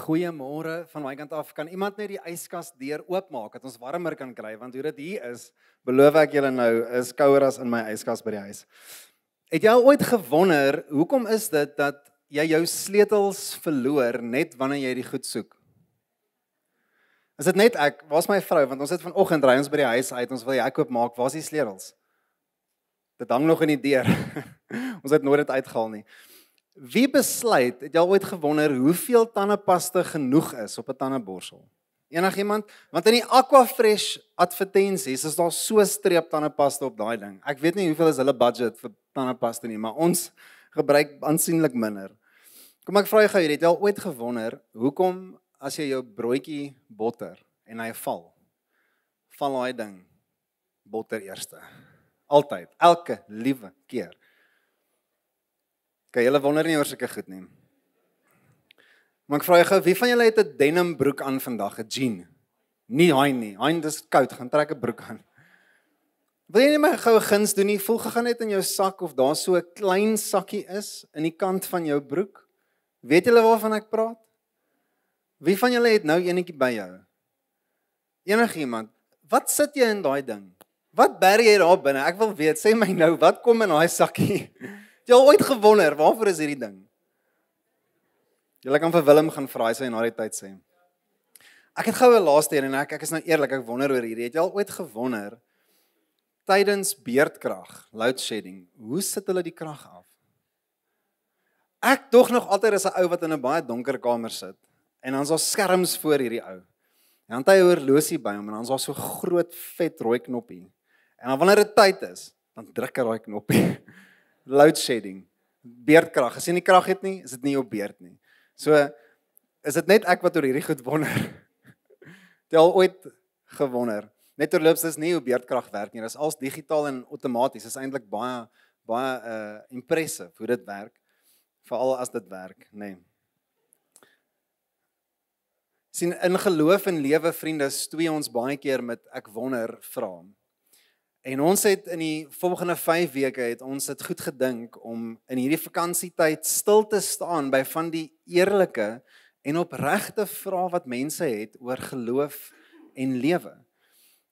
Goeiemôre van my kant af. Kan iemand net die yskas deur oopmaak dat ons warmer kan kry, want hoe dit hier is, beloof ek julle nou, is kouer as in my yskas by die huis. Het jy al ooit gewonder hoekom is dit dat jy jou sleutels verloor net wanneer jy die goed soek? Is dit net ek? Waar's my vrou? Want ons het vanoggend ry ons by die huis uit, ons wil die hek oopmaak. Waar's die sleutels? Dit hang nog in die deur. Ons het nooit dit uitgehaal nie. Wie besluit, het jy al ooit gewonder hoeveel tandepasta genoeg is op 'n tandeborsel? Enigiemand? Want in die Aquafresh advertensies is daar so streep tandepasta op daai ding. Ek weet nie hoeveel is hulle budget vir tandepasta nie, maar ons gebruik aansienlik minder. Kom ek vra jou gou, het jy al ooit gewonder hoekom as jy jou broodjie botter en hy val daai ding botter eerste? Altyd, elke liewe keer. Okay, julle wonder nie oor sulke goed nie. Maar ek vra jou gou, wie van julle het 'n denim broek aan vandag, 'n jean? Nie Hein nie. Hein, dis koud, gaan trek 'n broek aan. Wil jy nie my gou 'n guns doen nie? Voel gegaan net in jou sak of daar so 'n klein sakkie is in die kant van jou broek. Weet julle waarvan ek praat? Wie van julle het nou enetjie by jou? Enigiemand? Wat sit jy in daai ding? Wat bær jy daar binne? Ek wil weet, sê my nou, wat kom in daai sakkie? Het jy al ooit gewonder, waarvoor is hierdie ding? Julle kan vir Willem gaan vra, hy sê na die tyd sê. Ek het gou 'n laaste een en ek is nou eerlik, ek wonder oor hierdie. Het jy al ooit gewonder, tydens beerdkrag, load shedding, hoe sit hulle die krag af? Ek tog nog altyd is 'n ou wat in 'n baie donker kamer sit, en dan is daar skerms voor hierdie ou. En dan het hy 'n horlosie by hom, en dan is daar so groot vet rooi knoppie. En dan wanneer dit tyd is, dan druk hy daai knoppie. Load shedding, beerdkrag. As jy nie krag het nie, is dit nie jou beerd nie. So, is dit net ek wat oor hierdie goed wonder? Het jy al ooit gewonder? Net terloops, dis nie hoe beerdkrag werk nie. Dis als digitaal en outomaties. Dis eintlik baie impressive hoe dit werk. Veral as dit werk, nee. Sien, in geloof en lewe, vriende, stoei ons baie keer met ek wonder vra. En ons het in die volgende 5 weke het ons dit goed gedink om in hierdie vakansietyd stil te staan by van die eerlike en opregte vrae wat mense het oor geloof en lewe.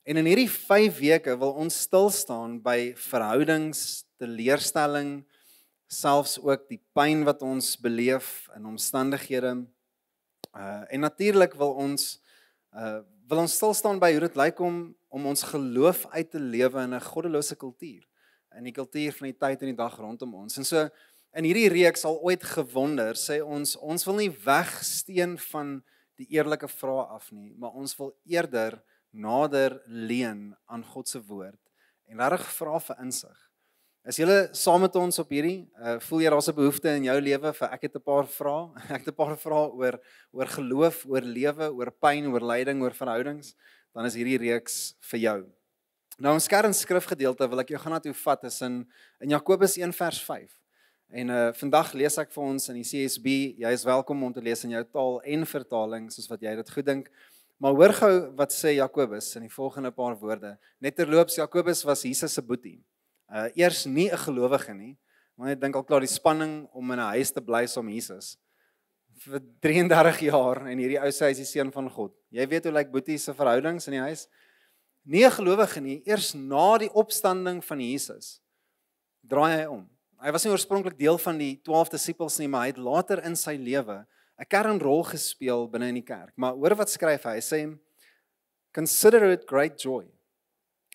En in hierdie 5 weke wil ons stil staan by verhoudings, teleurstelling, selfs ook die pyn wat ons beleef in omstandighede. En natuurlik wil ons stil staan by hoe dit lyk om ons geloof uit te lewe in 'n goddelose kultuur, in die kultuur van die tyd en die dag rondom ons. En so, in hierdie reeks al ooit gewonder, sê ons wil nie wegsteen van die eerlike vrae af nie, maar ons wil eerder nader leun aan God se woord, en regtig vra vir insig. Is julle saam met ons op hierdie? Voel jy daar's 'n behoefte in jou lewe vir ek het 'n paar vrae? Ek het 'n paar vrae oor geloof, oor lewe, oor pyn, oor lyding, oor verhoudings. Dan is hierdie reeks vir jou. Nou ons kernskrifgedeelte wil ek jou gaan na toe vat is in Jakobus 1 vers 5. En vandag lees ek vir ons in die CSB. Jy is welkom om te lees in jou taal en vertaling soos wat jy dit goed dink. Maar hoor gou wat sê Jakobus in die volgende paar woorde. Net terloops, Jakobus was Jesus se boetie. Eers nie 'n gelowige nie, maar ek dink al klaar die spanning om in 'n huis te bly saam Jesus vir 33 jaar en hierdie ou sê hy is die seun van God. Jy weet hoe lyk Boetie se verhoudings in die huis? Nie 'n gelowige nie, eers na die opstanding van Jesus draai hy om. Hy was nie oorspronklik deel van die 12 disippels nie, maar hy het later in sy lewe 'n kernrol gespeel binne in die kerk. Maar hoor wat skryf hy? Hy sê, "Consider it great joy,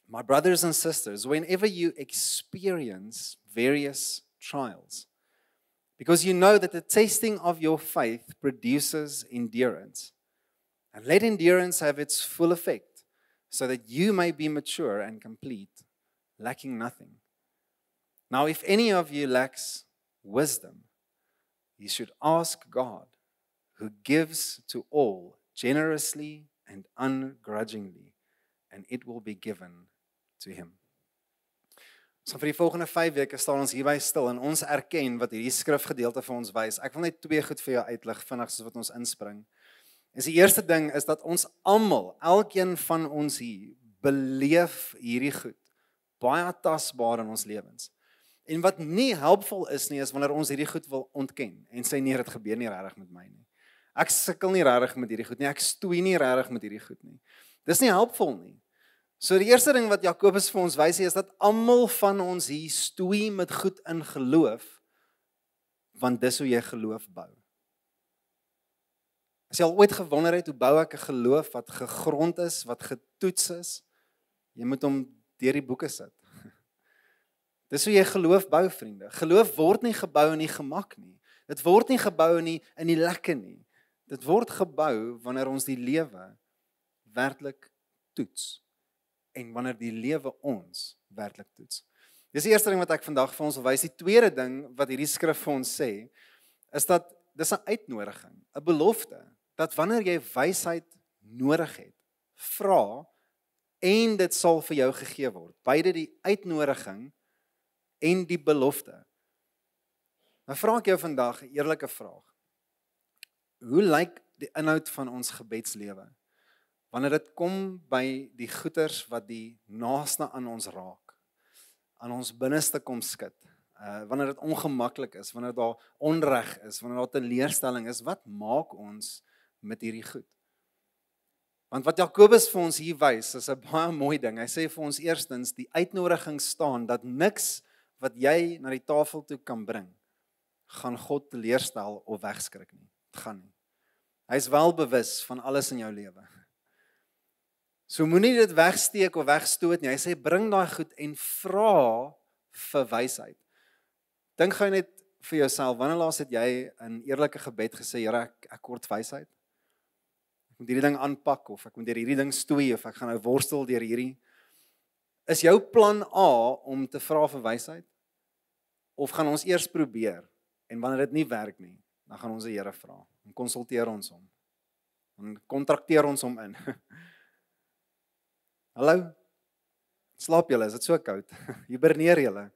my brothers and sisters, whenever you experience various trials, because you know that the testing of your faith produces endurance. And let endurance have its full effect, so that you may be mature and complete, lacking nothing. Now, if any of you lacks wisdom, you should ask God, who gives to all generously and ungrudgingly, and it will be given to him." So vir die volgende 5 weke staan ons hierby stil en ons erken wat hierdie skrifgedeelte vir ons wys. Ek wil net 2 goed vir jou uitlig vinnig soos wat ons inspring. En die eerste ding is dat ons almal, elkeen van ons hier, beleef hierdie goed baie tasbaar in ons lewens. En wat nie helpvol is nie, is wanneer ons hierdie goed wil ontken en sê nee, dit gebeur nie regtig met my nie. Ek sukkel nie regtig met hierdie goed nie. Ek stoei nie regtig met hierdie goed nie. Dis nie helpvol nie. So die eerste ding wat Jakobus vir ons wys is dat almal van ons hier stoei met goed in geloof, want dis hoe jy geloof bou. As jy al ooit gewonder het hoe bou ek 'n geloof wat gegrond is, wat getoets is, jy moet hom deur die boeke sit. Dis hoe jy geloof bou, vriende. Geloof word nie gebou in die gemak nie. Dit word nie gebou in die lekker nie. Dit word gebou wanneer ons die lewe werklik toets en wanneer die lewe ons werklik toets. Dis die eerste ding wat ek vandag vir ons wil wys. Die tweede ding wat hierdie skrif vir ons sê, is dat dis 'n uitnodiging, 'n belofte, dat wanneer jy wysheid nodig het, vra en dit sal vir jou gegee word. Beide die uitnodiging en die belofte. Nou vra ek jou vandag 'n eerlike vraag. Hoe lyk die inhoud van ons gebedslewe? Wanneer dit kom by die goeters wat die naaste aan ons raak, aan ons binneste kom skud, wanneer dit ongemaklik is, wanneer daar onreg is, wanneer daar teleurstelling is, wat maak ons met hierdie goed? Want wat Jakobus vir ons hier wys, is 'n baie mooi ding. Hy sê vir ons eerstens, die uitnodiging staan, dat niks wat jy na die tafel toe kan bring, gaan God teleurstel of wegskrik nie. Dit gaan nie. Hy is wel bewus van alles in jou lewe. So moenie dit wegsteek of wegstoot nie. Hy sê, bring daai goed en vra vir wysheid. Dink gou net vir jouself, wanneer laas het jy in eerlike gebed gesê, Here, ek kort wysheid? Ek moet hierdie ding aanpak, of ek moet deur hierdie ding stoei, of ek gaan nou worstel deur hierdie. Is jou plan A om te vra vir wysheid? Of gaan ons eers probeer, en wanneer dit nie werk nie, dan gaan ons die Here vra, en konsulteer ons hom, en kontrakteer ons hom in. Hallo? Slaap julle, is dit so koud? Hiberneer julle?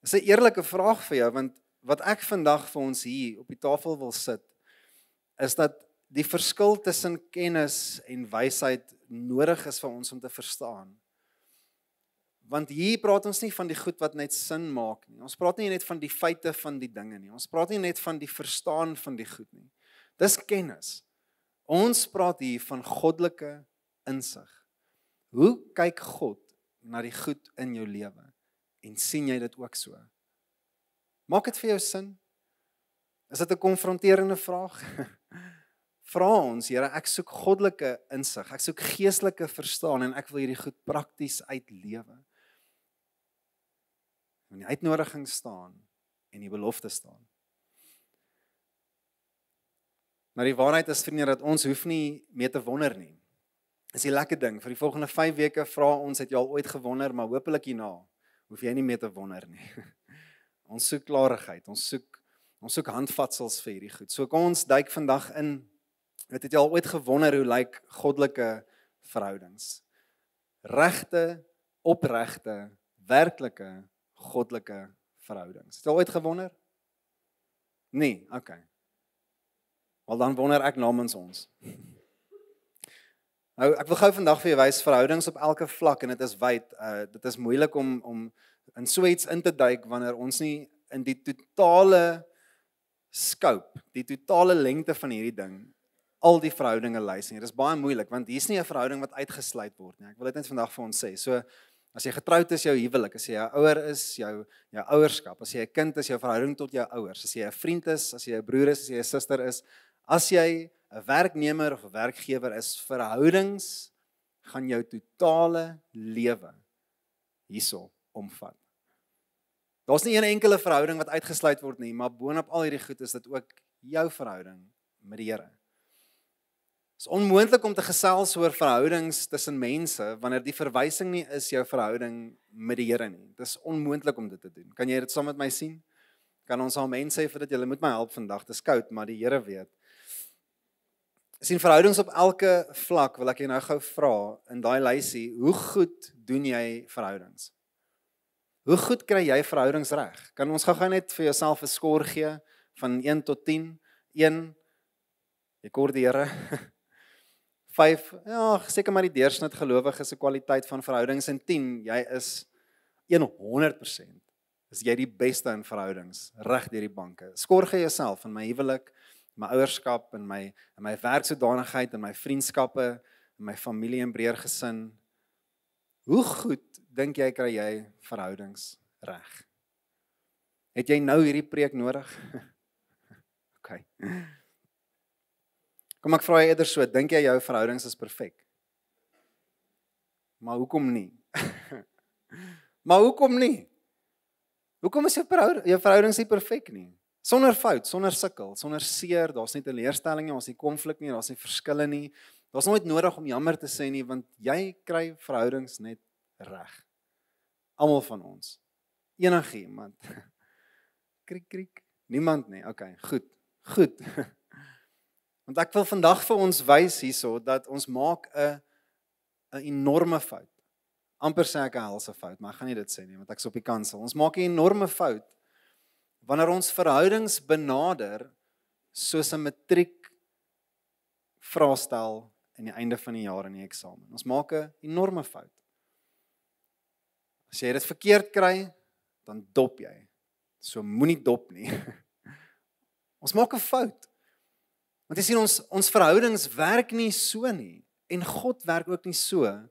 Dis 'n eerlike vraag vir jou, want wat ek vandag vir ons hier op die tafel wil sit, is dat die verskil tussen kennis en wysheid nodig is vir ons om te verstaan. Want hier praat ons nie van die goed wat net sin maak nie. Ons praat nie net van die feite van die dinge nie. Ons praat nie net van die verstaan van die goed nie. Dis kennis. Ons praat hier van goddelike insig. Hoe kyk God na die goed in jou lewe? En sien jy dit ook so? Maak dit vir jou sin? Is dit 'n konfronterende vraag? Vra ons, Here, ek soek goddelike insig, ek soek geestelike verstaan en ek wil hierdie goed prakties uitlewe. En die uitnodiging staan en die belofte staan. Maar die waarheid is, vriende, dat ons hoef nie meer te wonder nie. Dis die lekker ding, vir die volgende 5 weke vra ons, het jy al ooit gewonder, maar hopelik hierna hoef jy nie meer te wonder nie. Ons soek klarigheid, ons soek handvatsels vir hierdie goed. So kom ons duik vandag in. Het jy al ooit gewonder hoe lyk goddelike verhoudings? Regte, opregte, werklike, goddelike verhoudings. Het jy al ooit gewonder? Nee, okay. Wel dan wonder ek namens ons. Nou, ek wil gou vandag vir jou wys verhoudings op elke vlak en dit is wyd. Dit is moeilik om in so iets in te duik wanneer ons nie in die totale scope, die totale lengte van hierdie ding, al die verhoudinge lys nie. Dit is baie moeilik want hier's nie 'n verhouding wat uitgesluit word nie. Ek wil dit net vandag vir ons sê. So as jy getroud is, jou huwelik, as jy 'n ouer is, jou ouerskap, as jy 'n kind is, jou verhouding tot jou ouers, as jy 'n vriend is, as jy 'n broer is, as jy 'n suster is, as jy 'n werknemer of 'n werkgewer is, verhoudings gaan jou totale lewe hierso omvat. Daar's nie een enkele verhouding wat uitgesluit word nie, maar boonop al hierdie goed is dit ook jou verhouding met die Here. Dit is onmoontlik om te gesels oor verhoudings tussen mense wanneer die verwysing nie is jou verhouding met die Here nie. Dit is onmoontlik om dit te doen. Kan jy dit saam met my sien? Kan ons al mense sê vir dit, julle moet my help vandag, dit is koud, maar die Here weet. Sien, verhoudings op elke vlak, wil ek jou nou gou vra, in daai lysie, hoe goed doen jy verhoudings? Hoe goed kry jy verhoudings reg? Kan ons gou net vir jouself 'n skoor gee, van 1 tot 10? 1, jy kor die Here. 5, ja, seker maar die deursnit gelowige se kwaliteit van verhoudings, en 10, jy is 100%. Is jy die beste in verhoudings, reg deur die banke. Skor gee jouself in my huwelik, my ouerskap, in my werksodanigheid, in my vriendskappe, in my familie en breër gesin. Hoe goed dink jy kry jy verhoudings reg? Het jy nou hierdie preek nodig? OK. Kom ek vra jy eerder so, dink jy jou verhoudings is perfek? Maar hoekom nie? Maar hoekom nie? Hoekom is jou verhoudings nie perfek nie? Sonder fout, sonder sukkel, sonder seer, daar's nie teleurstelling nie, daar's nie konflik nie, daar's nie verskille nie. Daar's nooit nodig om jammer te sê nie, want jy kry verhoudings net reg. Almal van ons. Enigiemand. Kriek, kriek. Niemand nie. OK, goed. Want ek wil vandag vir ons wys hierso dat ons maak 'n enorme fout. Amper sê ek 'n helse fout, maar ek gaan nie dit sê nie, want ek's op die kansel. Ons maak 'n enorme fout wanneer ons verhoudings benader soos 'n matriek vraestel aan die einde van die jaar in die eksamen. Ons maak 'n enorme fout. As jy dit verkeerd kry, dan dop jy. So moenie dop nie. Ons maak 'n fout. Want jy sien ons verhoudings werk nie so nie en God werk ook nie so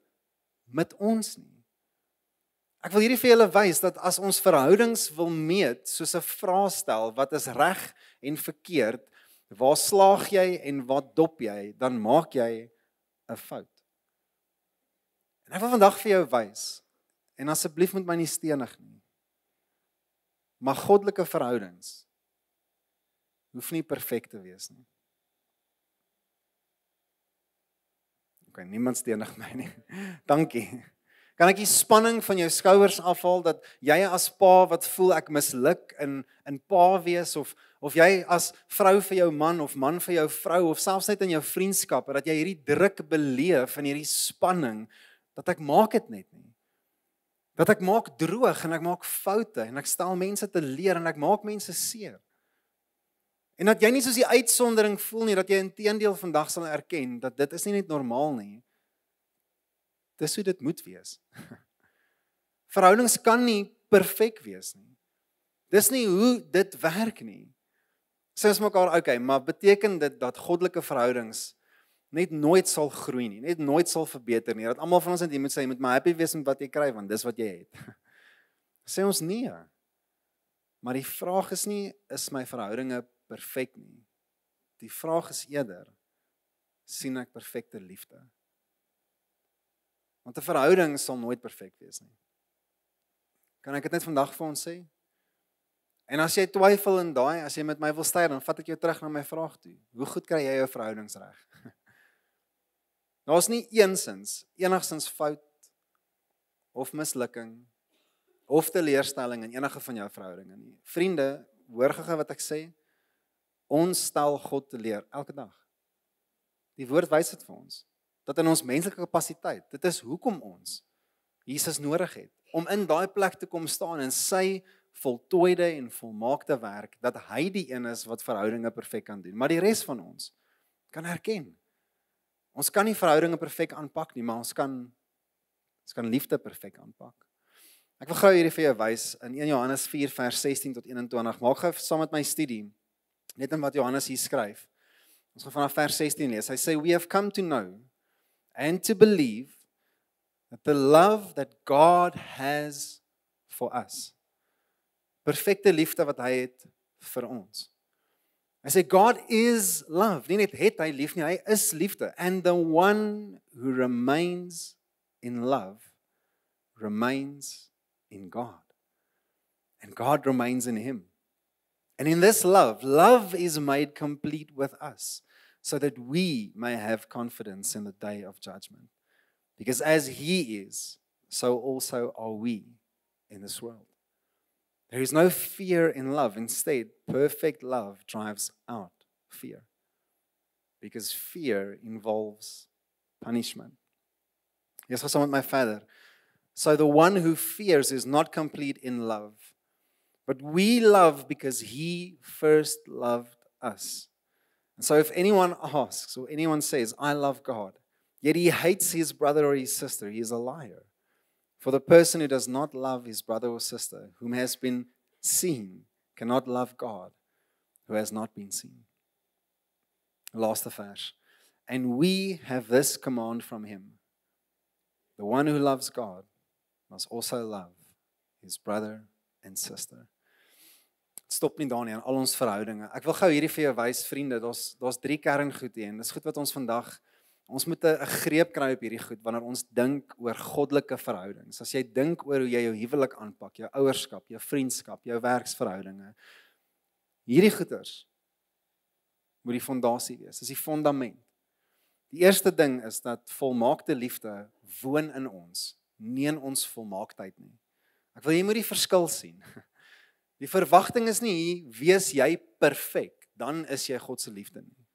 met ons nie. Ek wil hierdie vir julle wys dat as ons verhoudings wil meet soos 'n vraestel wat is reg en verkeerd, waar slaag jy en waar dop jy, dan maak jy 'n fout. En ek wil vandag vir jou wys, en asseblief moet my nie stenig nie, maar goddelike verhoudings hoef nie perfek te wees nie. OK, niemand stenig my nie. Dankie. Kan ek die spanning van jou skouers afhaal dat jy as pa wat voel ek misluk in pa wees of jy as vrou vir jou man of man vir jou vrou of selfs net in jou vriendskappe dat jy hierdie druk beleef en hierdie spanning dat ek maak dit net nie. Dat ek maak droog en ek maak foute en ek stel mense te leer en ek maak mense seer. En dat jy nie soos die uitsondering voel nie, dat jy inteendeel vandag sal erken dat dit is nie net normaal nie. Dis hoe dit moet wees. Verhoudings kan nie perfek wees nie. Dis nie hoe dit werk nie. Sê ons mekaar, okay, maar beteken dit dat goddelike verhoudings net nooit sal groei nie, net nooit sal verbeter nie, dat almal van ons net moet sê, jy moet maar happy wees met wat jy kry, want dis wat jy het. Sê ons nee. Maar die vraag is nie, is my verhoudinge perfek nie. Die vraag is eerder, sien ek perfekte liefde? Want 'n verhouding sal nooit perfek wees nie. Kan ek dit net vandag vir ons sê? En as jy twyfel in daai, as jy met my wil stry, dan vat ek jou terug na my vraag toe. Hoe goed kry jy jou verhoudings reg? Daar's nie enigsins fout of mislukking of teleurstelling in enige van jou verhoudinge nie. Vriende, hoor gou wat ek sê. Ons stel God teleur elke dag. Die woord wys dit vir ons. Dat in ons menslike kapasiteit, dit is hoekom ons Jesus nodig het, om in daai plek te kom staan en sy voltooide en volmaakte werk, dat hy die een is wat verhoudinge perfek kan doen. Maar die res van ons kan erken. Ons kan nie verhoudinge perfek aanpak nie, maar ons kan liefde perfek aanpak. Ek wil gou hierdie vir jou wys in 1 Johannes 4 vers 16 tot 21. Maak gou saam met my studie, net in wat Johannes hier skryf. Ons gaan vanaf vers 16 lees. Hy sê, we have come to know and to believe that the love that God has for us. Perfekte liefde wat hy het vir ons. Hy sê God is love. Nie net het hy lief nie, hy is liefde. And the one who remains in love remains in God. And God remains in him. And in this love is made complete with us, so that we may have confidence in the day of judgment. Because as he is, so also are we in this world. There is no fear in love. Instead, perfect love drives out fear. Because fear involves punishment. Yes, gaan saam met my verder. So the one who fears is not complete in love. But we love because he first loved us. And so if anyone asks or anyone says, I love God, yet he hates his brother or his sister, he is a liar. For the person who does not love his brother or sister, whom has been seen, cannot love God, who has not been seen. Laaste vers. And we have this command from him. The one who loves God must also love his brother and sister. Stop nie daar nie aan al ons verhoudinge. Ek wil gou hierdie vir jou wys, vriende, daar's 3 kerngoed hier en dis goed wat ons vandag ons moet 'n greep kry op hierdie goed wanneer ons dink oor goddelike verhoudings. As jy dink oor hoe jy jou huwelik aanpak, jou ouerskap, jou vriendskap, jou werksverhoudinge, hierdie goeders moet die fondasie wees. Dis die fondament. Die eerste ding is dat volmaakte liefde woon in ons, nie in ons volmaaktheid nie. Ek wil jy moet die verskil sien. Die verwagting is nie, wees jy perfek, dan is jy God se liefde nie.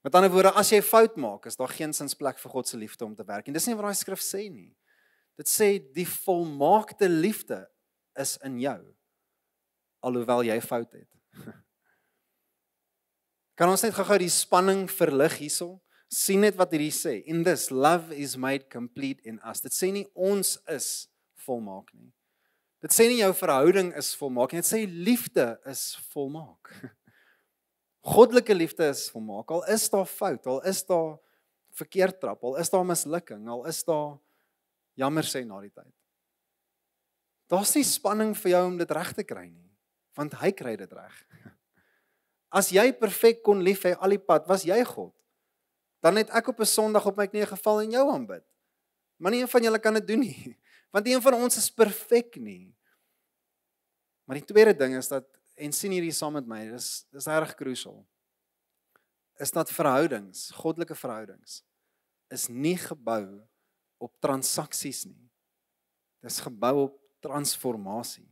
Met ander woorde, as jy fout maak, is daar geen sins plek vir God se liefde om te werk. En dis nie wat daai skrif sê nie. Dit sê, die volmaakte liefde is in jou, alhoewel jy fout het. Kan ons net gou die spanning verlig hierso? Sien net wat hierdie sê. In this, love is made complete in us. Dit sê nie, ons is volmaak nie. Dit sê nie jou verhouding is volmaak nie, dit sê liefde is volmaak. Goddelike liefde is volmaak, al is daar fout, al is daar verkeerd trap, al is daar mislukking, al is daar jammer sê na die tyd. Daar's nie spanning vir jou om dit reg te kry nie, want hy kry dit reg. As jy perfek kon lief hê al die pad, was jy God. Dan het ek op 'n Sondag op my knieë geval en jou aanbid. Maar nie een van julle kan dit doen nie. Want een van ons is perfek nie. Maar die tweede ding is dat, en sien hierdie saam met my, dis regtig crucial, is dat verhoudings, goddelike verhoudings, is nie gebou op transaksies nie. Dis gebou op transformasie.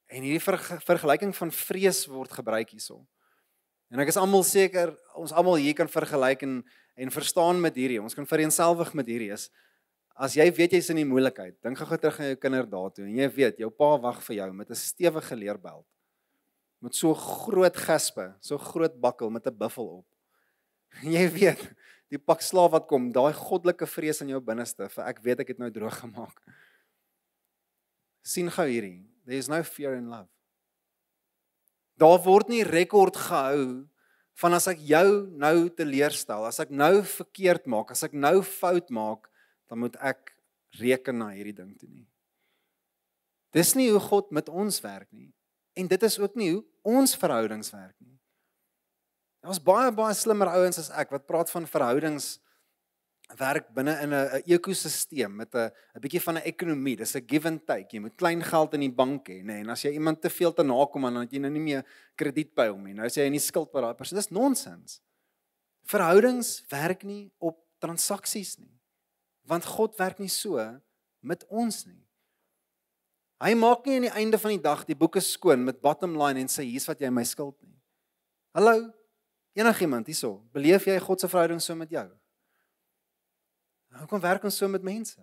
En hierdie vergelyking van vrees word gebruik hierso. En ek is almal seker, ons almal hier kan vergelyk en verstaan met hierdie, ons kan vereenselwig met hierdie is, as jy weet jy's in die moeilikheid, dink gou terug aan jou kinderdae toe, en jy weet, jou pa wag vir jou met 'n stewige leerbelt, met so groot gespe, so groot bakkel met 'n buffel op. En jy weet, die pak slaaf wat kom, daai goddelike vrees in jou binneste, vir ek weet ek het nou droog gemaak. Sien gou hierdie, there is no fear in love. Daar word nie rekord gehou van as ek jou nou teleurstel, as ek nou verkeerd maak, as ek nou fout maak, dan moet ek reken na hierdie ding toe nie. Dis nie hoe God met ons werk nie. En dit is ook nie hoe ons verhoudings werk nie. Daar's baie slimmer ouens as ek wat praat van verhoudings werk binne in 'n ekosisteem met 'n bietjie van 'n ekonomie. Dis 'n give and take. Jy moet klein geld in die bank hê, nê. En as jy iemand te veel te nakom aan, dan het jy nou nie meer krediet by hom nie. Nou as jy in die skuld by daai persoon, dis nonsens. Verhoudings werk nie op transaksies nie. Want God werk nie so met ons nie. Hy maak nie aan die einde van die dag die boeke skoon met bottom line en sê hier's wat jy my skuld nie. Hallo, enigiemand hierso, beleef jy God se verhouding so met jou? Hoe kom werk ons so met mense?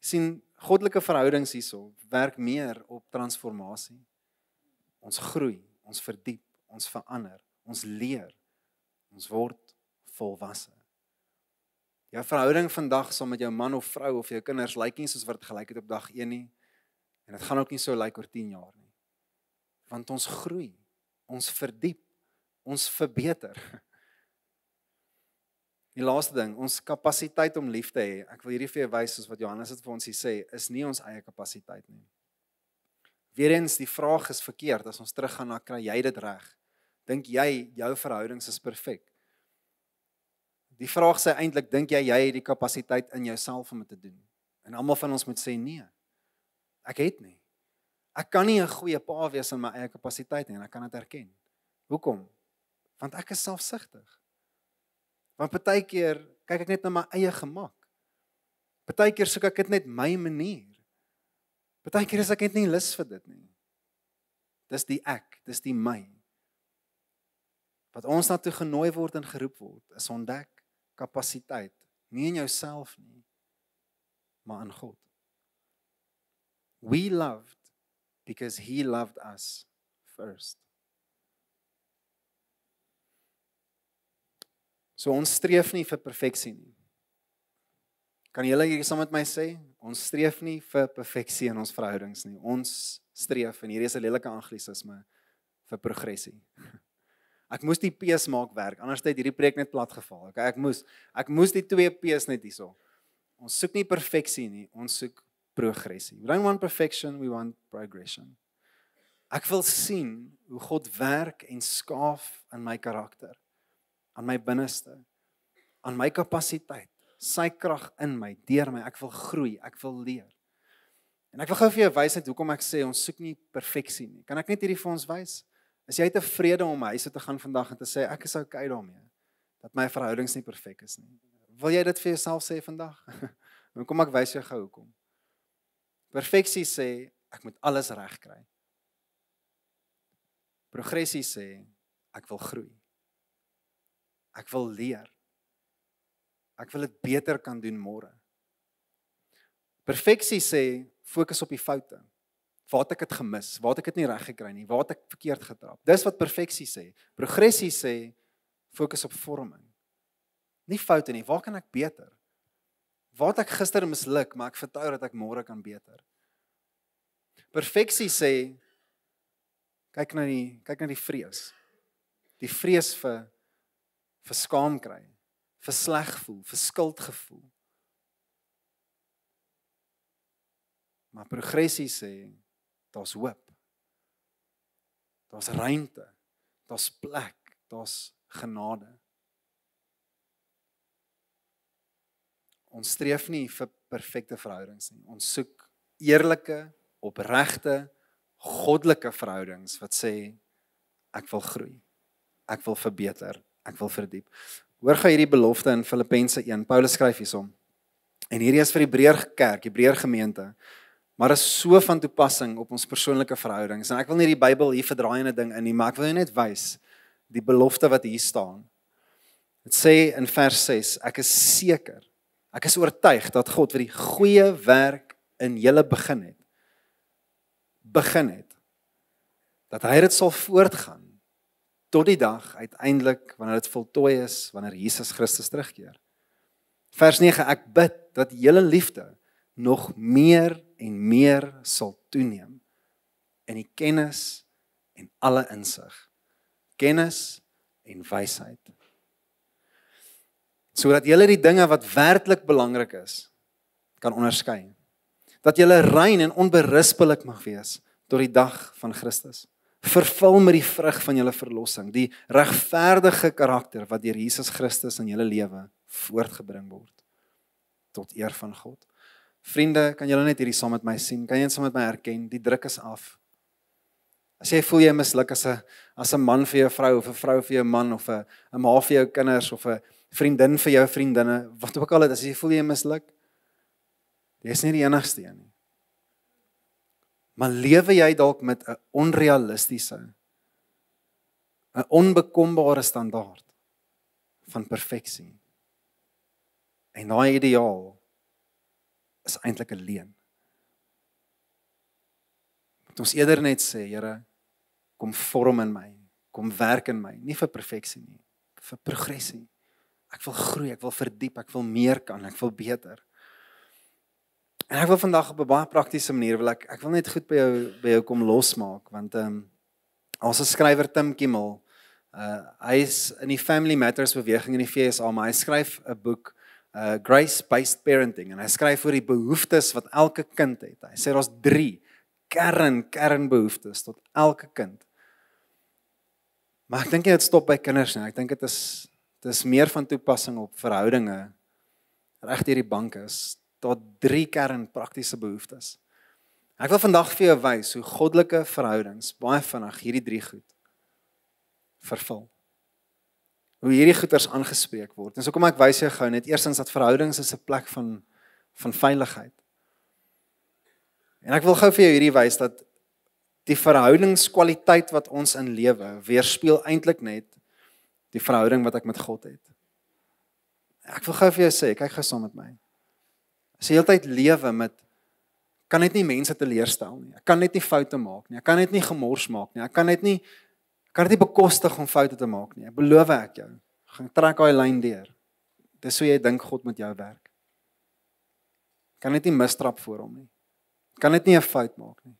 Sien, goddelike verhoudings hierso werk meer op transformasie. Ons groei, ons verdiep, ons verander, ons leer, ons word volwasse. Jou verhouding vandag saam met jou man of vrou of jou kinders lyk nie soos wat dit gelyk het op dag 1 nie. En dit gaan ook nie so lyk oor 10 jaar nie. Want ons groei, ons verdiep, ons verbeter. Die laaste ding, ons kapasiteit om lief te hê. Ek wil hierdie vir jou wys soos wat Johannes dit vir ons hier sê, is nie ons eie kapasiteit nie. Weereens die vraag is verkeerd as ons teruggaan na kry jy dit reg? Dink jy jou verhoudings is perfek? Die vraag sê eintlik, dink jy het die kapasiteit in jouself om dit te doen? En almal van ons moet sê nee. Ek het nie. Ek kan nie 'n goeie pa wees in my eie kapasiteit nie en ek kan dit erken. Hoekom? Want ek is selfsugtig. Want partykeer kyk ek net na my eie gemak. Partykeer soek ek dit net my manier. Partykeer is ek net nie lus vir dit nie. Dis die ek, dis die my. Wat ons na toe genooi word en geroep word, is ontdek kapasiteit, nie in jouself nie, maar in God. We loved because he loved us first. So ons streef nie vir perfeksie nie. Kan julle hier saam met my sê, ons streef nie vir perfeksie in ons verhoudings nie. Ons streef, en hier is 'n lelike anglisisme, vir progressie. Ek moes die P's maak werk, anders het hierdie preek net plat geval. Okay, ek moes die 2 P's net hierso. Ons soek nie perfeksie nie, ons soek progressie. We don't want perfection, we want progression. Ek wil sien hoe God werk en skaaf in my karakter, aan my binneste, aan my kapasiteit, sy krag in my, deur my. Ek wil groei, ek wil leer. En ek wil gou vir jou wys net hoekom ek sê ons soek nie perfeksie nie. Kan ek net hierdie vir ons wys? Is jy tevrede om huis toe te gaan vandag en te sê ek is okay daarmee dat my verhoudings nie perfek is nie? Wil jy dit vir jouself sê vandag? Dan kom ek wys jou gou hoekom. Perfeksie sê ek moet alles reg kry. Progressie sê ek wil groei. Ek wil leer. Ek wil dit beter kan doen môre. Perfeksie sê fokus op die foute. Waar het ek dit gemis? Waar het ek dit nie reg gekry nie? Waar het ek verkeerd getrap? Dis wat perfeksie sê. Progressie sê fokus op vorming. Nie foute nie, waar kan ek beter? Waar het ek gister misluk, maar ek vertrou dat ek môre kan beter. Perfeksie sê kyk na die vrees. Die vrees vir skaam kry, vir sleg voel, vir skuldgevoel. Maar progressie sê daar's hoop. Daar's ruimte, daar's plek, daar's genade. Ons streef nie vir perfekte verhoudings nie. Ons soek eerlike, opregte, goddelike verhoudings wat sê ek wil groei, ek wil verbeter, ek wil verdiep. Hoor gou hierdie belofte in Filippense 1. Paulus skryf hiersom. En hierdie is vir die Hebreër kerk, Hebreër gemeente. Maar is so van toepassing op ons persoonlike verhoudings. En ek wil nie die Bybel hier verdraaiende ding in nie, maar ek wil jou net wys die belofte wat hier staan. Dit sê in vers 6, ek is seker, ek is oortuig dat God vir die goeie werk in julle begin het, dat hy dit sal voortgaan tot die dag uiteindelik wanneer dit voltooi is, wanneer Jesus Christus terugkeer. Vers 9, ek bid dat julle liefde nog meer en meer sal toeneem in die kennis en alle insig, kennis en wysheid. Sodat julle die dinge wat werklik belangrik is, kan onderskei. Dat julle rein en onberispelik mag wees tot die dag van Christus. Vervul met die vrug van julle verlossing, die regverdige karakter wat deur Jesus Christus in julle lewe voortgebring word, tot eer van God. Vriende, kan julle net hierdie saam met my sien? Kan jy saam met my erken? Die druk is af. As jy voel jy misluk as 'n man vir jou vrou, of 'n vrou vir jou man, of 'n ma vir jou kinders, of 'n vriendin vir jou vriendinne, wat ook al dit, as jy voel jy misluk, jy is nie die enigste een nie. Maar lewe jy dalk met 'n onrealistiese, 'n onbekombare standaard van perfeksie? En daai ideaal is eintlik 'n leuen. Moet ons eerder net sê, Here, kom vorm in my, kom werk in my, nie vir perfeksie nie, vir progressie. Ek wil groei, ek wil verdiep, ek wil meer kan, ek wil beter. En ek wil vandag op 'n baie praktiese manier, ek wil net goed by jou kom losmaak, want as 'n skrywer Tim Kimmel, hy is in die Family Matters beweging in die VSA, maar hy skryf 'n boek, Grace-Based Parenting, en hy skryf oor die behoeftes wat elke kind het. Hy sê daar's 3 kernbehoeftes tot elke kind. Maar ek dink nie dit stop by kinders nie. Ek dink dit is meer van toepassing op verhoudinge reg deur die bank is. Tot 3 kern praktiese behoeftes. Ek wil vandag vir jou wys hoe goddelike verhoudings baie vinnig hierdie 3 goed vervul. Hoe hierdie goeders aangespreek word. En so kom ek wys jou gou net eerstens dat verhoudings is 'n plek van veiligheid. En ek wil gou vir jou hierdie wys dat die verhoudingskwaliteit wat ons in lewe weerspieël eintlik net die verhouding wat ek met God het. Ek wil gou vir jou sê, kyk gou saam met my. As jy heeltyd lewe met, kan net nie mense teleurstel nie. Ek kan net nie foute maak nie. Ek kan net nie gemors maak nie. Ek kan dit nie bekostig om foute te maak nie. Ek beloof ek jou. Gaan trek daai lyn deur. Dis hoe jy dink God met jou werk. Kan net nie mistrap voor hom nie. Kan net nie 'n fout maak nie.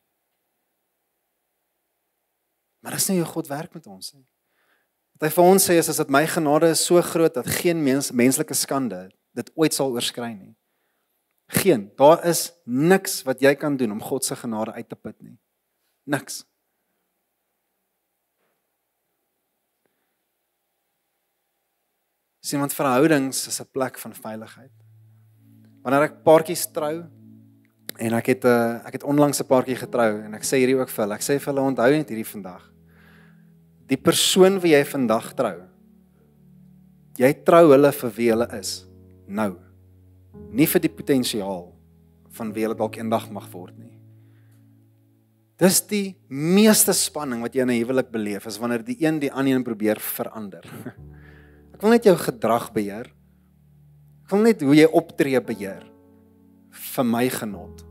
Maar dis nie hoe God werk met ons nie. Wat hy vir ons sê is dat my genade is so groot dat geen menslike skande dit ooit sal oorskry nie. Daar is niks wat jy kan doen om God se genade uit te put nie. Niks. Sien, want verhoudings is 'n plek van veiligheid. Wanneer ek paartjies trou, en ek het onlangs 'n paartjie getrou, en ek sê hierdie ook vir hulle, ek sê vir hulle, onthou net hierdie vandag. Die persoon wie jy vandag trou, jy trou hulle vir wie hulle is, nou. Nie vir die potensiaal van wie hulle dalk eendag mag word nie. Dis die meeste spanning wat jy in 'n huwelik beleef, is wanneer die een die ander probeer verander. Ek wil net jou gedrag beheer. Ek wil net hoe jy optree beheer. Vir my genot.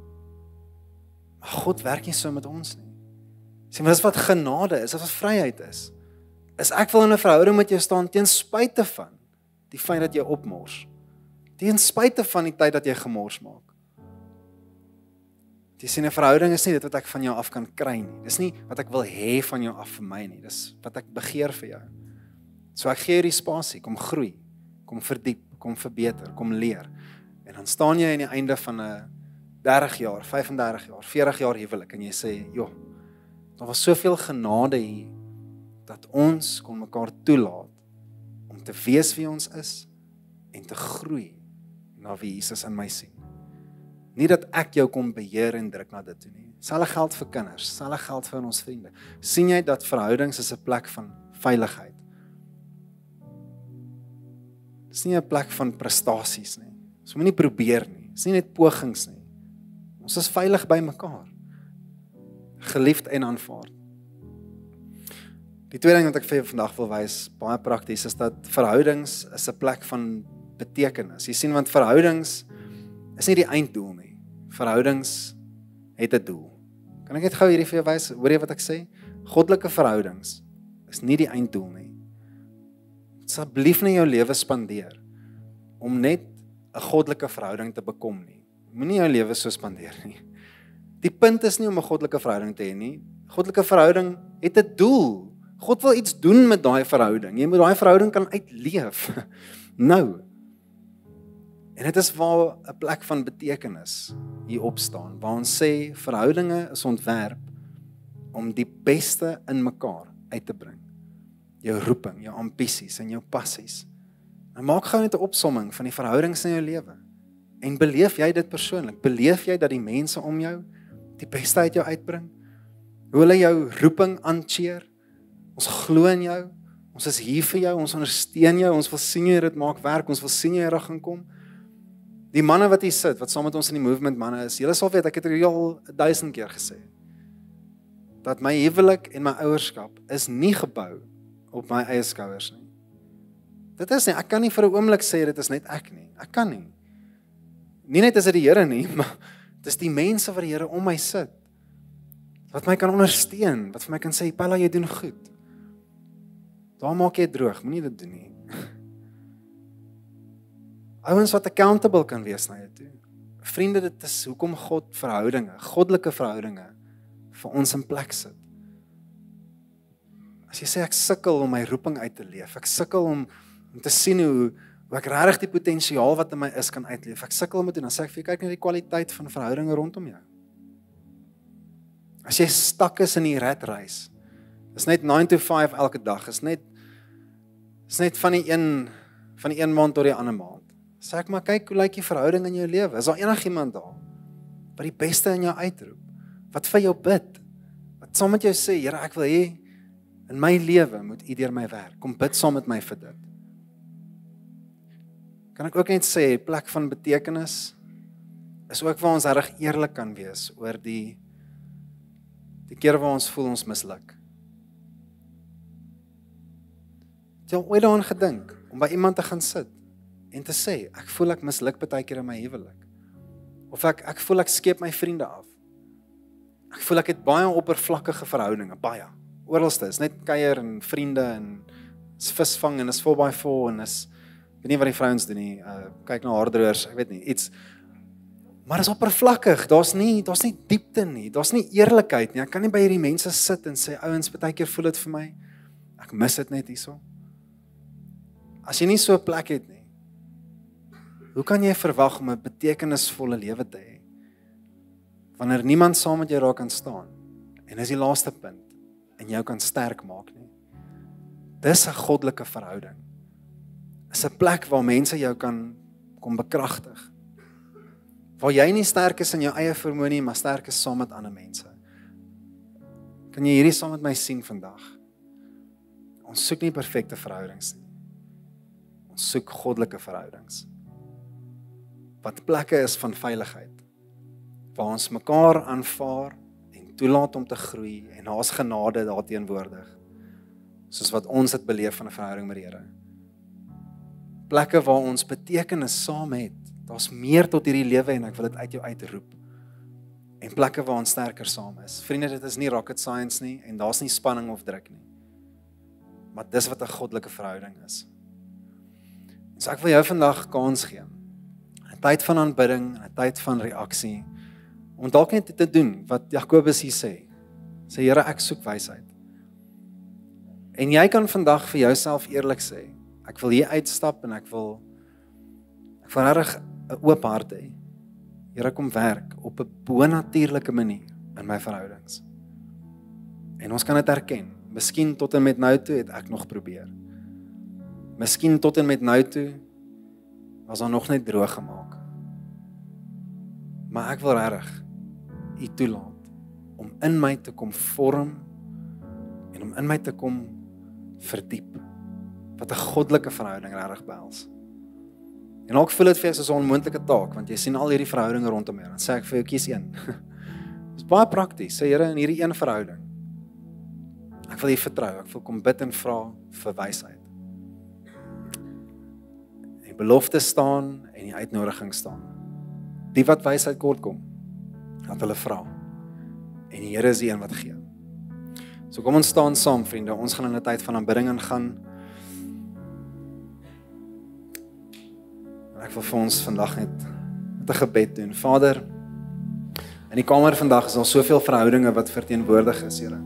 Maar God werk nie so met ons nie. Sien, maar dis wat genade is, dis wat vryheid is. Ek wil in 'n verhouding met jou staan ten spyte van die feit dat jy opmors. Ten spyte van die tyd dat jy gemors maak. Jy sien, 'n verhouding is nie dit wat ek van jou af kan kry nie. Dis nie wat ek wil hê van jou af vir my nie. Dis wat ek begeer vir jou. So ek gee jy die spasie, kom groei, kom verdiep, kom verbeter, kom leer. En dan staan jy aan die einde van 'n 30 jaar, 35 jaar, 40 jaar huwelik en jy sê, joh, daar was soveel genade hier, dat ons kon mekaar toelaat om te wees wie ons is en te groei na wie Jesus in my sien. Nie dat ek jou kom beheer en druk na dit toe nie. Selfs geld vir kinders, selfs geld vir ons vriende. Sien jy dat verhoudings is 'n plek van veiligheid? Dis nie 'n plek van prestasies nie. Ons moet nie probeer nie. Dis nie net pogings nie. Ons is veilig by mekaar. Geliefd en aanvaard. Die tweede ding wat ek vir jou vandag wil wys, baie prakties, is dat verhoudings is 'n plek van betekenis. Jy sien, want verhoudings is nie die einddoel nie. Verhoudings het 'n doel. Kan ek net gou hierdie vir jou wys? Hoor jy wat ek sê? Goddelike verhoudings is nie die einddoel nie. Asseblief nie jou lewe spandeer om net 'n goddelike verhouding te bekom nie. Moenie jou lewe so spandeer nie. Die punt is nie om 'n goddelike verhouding te hê nie. Goddelike verhouding het 'n doel. God wil iets doen met daai verhouding. Jy moet daai verhouding kan uitleef. Nou. En dit is waar 'n plek van betekenis hier opstaan, waar ons sê verhoudinge is ontwerp om die beste in mekaar uit te bring. Jou roeping, jou ambisies en jou passies. En maak gou net 'n opsomming van die verhoudings in jou lewe. En beleef jy dit persoonlik? Beleef jy dat die mense om jou die beste uit jou uitbring? Hoe hulle jou roeping aancheer? Ons glo in jou. Ons is hier vir jou, ons ondersteun jou, ons wil sien jy dit maak werk, ons wil sien jy reg gaan kom. Die manne wat hier sit, wat saam met ons in die movement manne is, julle sal weet, ek het dit al 1000 keer gesê, dat my huwelik en my ouerskap is nie gebou op my eie skouers nie. Dit is nie, ek kan nie vir 'n oomblik sê dit is net ek nie. Ek kan nie. Nie net is dit die Here nie, maar dit is die mense wat die Here om my sit. Wat my kan ondersteun, wat vir my kan sê, Paula, jy doen goed. Daar maak jy droog, moenie dit doen nie. Ouens wat accountable kan wees na jou toe. Vriende, dit is hoekom God verhoudinge, goddelike verhoudinge, vir ons in plek sit. As jy sê, ek sukkel om my roeping uit te leef, ek sukkel om te sien hoe ek regtig die potensiaal wat in my is kan uitleef, ek sukkel om dit, dan sê ek vir jy, kyk na die kwaliteit van verhoudinge rondom jou. As jy stak is in die rat race, is net 9 to 5 elke dag, is net van die een maand tot die ander maand. Sê ek maar, kyk hoe lyk die verhouding in jou lewe, is daar enigiemand daar, wat die beste in jou uitroep, wat vir jou bid, wat saam met jou sê, Here, ek wil hê, in my lewe moet U deur my werk, kom bid saam met my vir dit. Kan ek ook net sê, plek van betekenis, is ook waar ons reg eerlik kan wees, oor die keer waar ons voel ons misluk. Het jy ooit daaraan gedink, om by iemand te gaan sit, en te sê, ek voel ek misluk baie keer in my huwelik, of ek voel ek skeep my vriende af, ek voel ek het baie oppervlakkige verhoudinge, baie, oralste, is net kuier en vriende, en is visvang, en is 4x4, en is, ek weet nie wat die vrouens doen nie, kyk na haardroërs, ek weet nie, iets, maar is oppervlakkig, daar's nie diepte nie, daar's nie eerlikheid nie, ek kan nie by hierdie mense sit en sê, ouens, baie keer voel dit vir my, ek mis dit net hierso, As jy nie so 'n plek het nie, hoe kan jy verwag om 'n betekenisvolle lewe te hê? Wanneer niemand saam met jou daar kan staan, en dis die laaste punt, en jou kan sterk maak nie. Dis 'n goddelike verhouding. Dis 'n plek waar mense jou kan kom bekragtig. Waar jy nie sterk is in jou eie vermoë nie, maar sterk is saam met ander mense. Kan jy hierdie saam met my sien vandag? Ons soek nie perfekte verhoudings nie. Ons soek goddelike verhoudings. Wat plekke is van veiligheid. Waar ons mekaar aanvaar en toelaat om te groei en daar's genade daar teenwoordig. Soos wat ons dit beleef van 'n verhouding met die Here. Plekke waar ons betekenis saam het. Daar's meer tot hierdie lewe en ek wil dit uit jou uitroep. En plekke waar ons sterker saam is. Vriende, dit is nie rocket science nie en daar's nie spanning of druk nie. Maar dis wat 'n goddelike verhouding is. So ek wil jou vandag kans gee. 'n Tyd van aanbidding, 'n tyd van reaksie. Om dalk net te doen wat Jakobus hier sê. Sê Here, ek soek wysheid. En jy kan vandag vir jouself eerlik sê, ek wil hier uitstap en ek wil regtig 'n oop hart hê. Here, kom werk op 'n bonatuurlike manier in my verhoudings. En ons kan dit erken. Miskien tot en met nou toe het ek nog probeer. Miskien tot en met nou toe was daar nog net droog gemaak. Maar ek wil regtig U toelaat om in my te kom vorm en om in my te kom verdiep. Wat 'n goddelike verhouding regtig behels. En ook voel dit vir jou soos 'n onmoontlike taak, want jy sien al hierdie verhoudinge rondom jou. Dan sê ek vir jou, kies een. Dis baie prakties, sê Here, in hierdie een verhouding. Ek wil U vertrou, ek wil kom bid en vra vir wysheid. Die belofte staan en die uitnodiging staan. Die wat wysheid kort kom, laat hulle vra. En die Here is die een wat gee. So kom ons staan saam, vriende. Ons gaan in 'n tyd van aanbidding ingaan. En ek wil vir ons vandag net 'n gebed doen. Vader, in die kamer vandag is daar soveel verhoudinge wat verteenwoordig is, Here.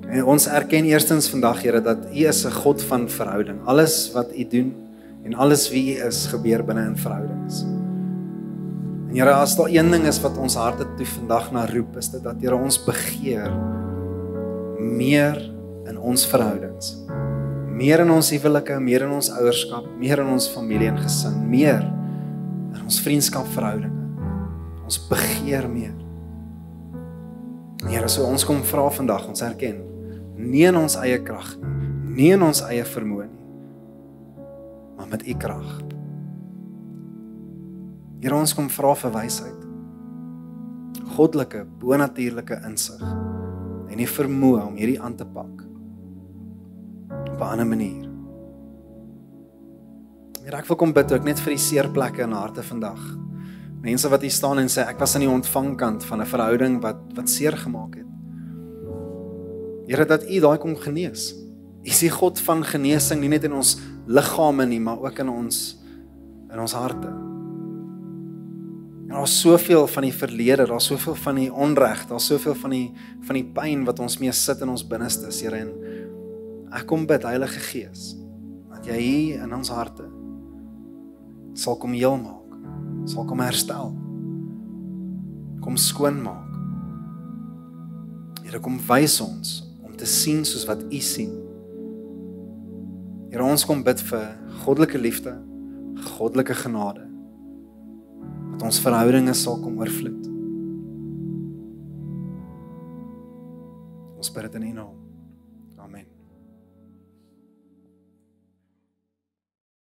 En ons erken eerstens vandag, Here, dat U is 'n God van verhouding. Alles wat U doen en alles wie U is, gebeur binne in verhoudings. En Here, as daar een ding is wat ons harte toe vandag na roep, is dit dat, Here, ons begeer meer in ons verhoudings. Meer in ons huwelike, meer in ons ouerskap, meer in ons familie en gesin, meer in ons vriendskapverhoudinge. Ons begeer meer. Here, so ons kom vra vandag, ons erken, nie in ons eie krag nie, nie in ons eie vermoë nie, maar met U krag. Here, ons kom vra vir wysheid, goddelike, bonatuurlike insig, en die vermoë om hierdie aan te pak, op 'n ander manier. Here, ek wil kom bid ook net vir die seerplekke in harte vandag. Mense wat hier staan en sê, ek was aan die ontvangkant van 'n verhouding wat seer gemaak het. Here, dat U daai kom genees. U is die God van genesing, nie net in ons liggame nie, maar ook in ons harte. En daar's soveel van die verlede, daar's soveel van die onreg, daar's soveel van die pyn wat ons mee sit in ons binnestes, Here, en ek kom bid, Heilige Gees, dat Jy hier in ons harte sal kom heel maak, sal kom herstel, kom skoon maak. Here, kom wys ons om te sien soos wat U sien. Here, ons kom bid vir goddelike liefde, goddelike genade, dat ons verhoudinge sal kom oorvloed. Ons bid dit in U naam.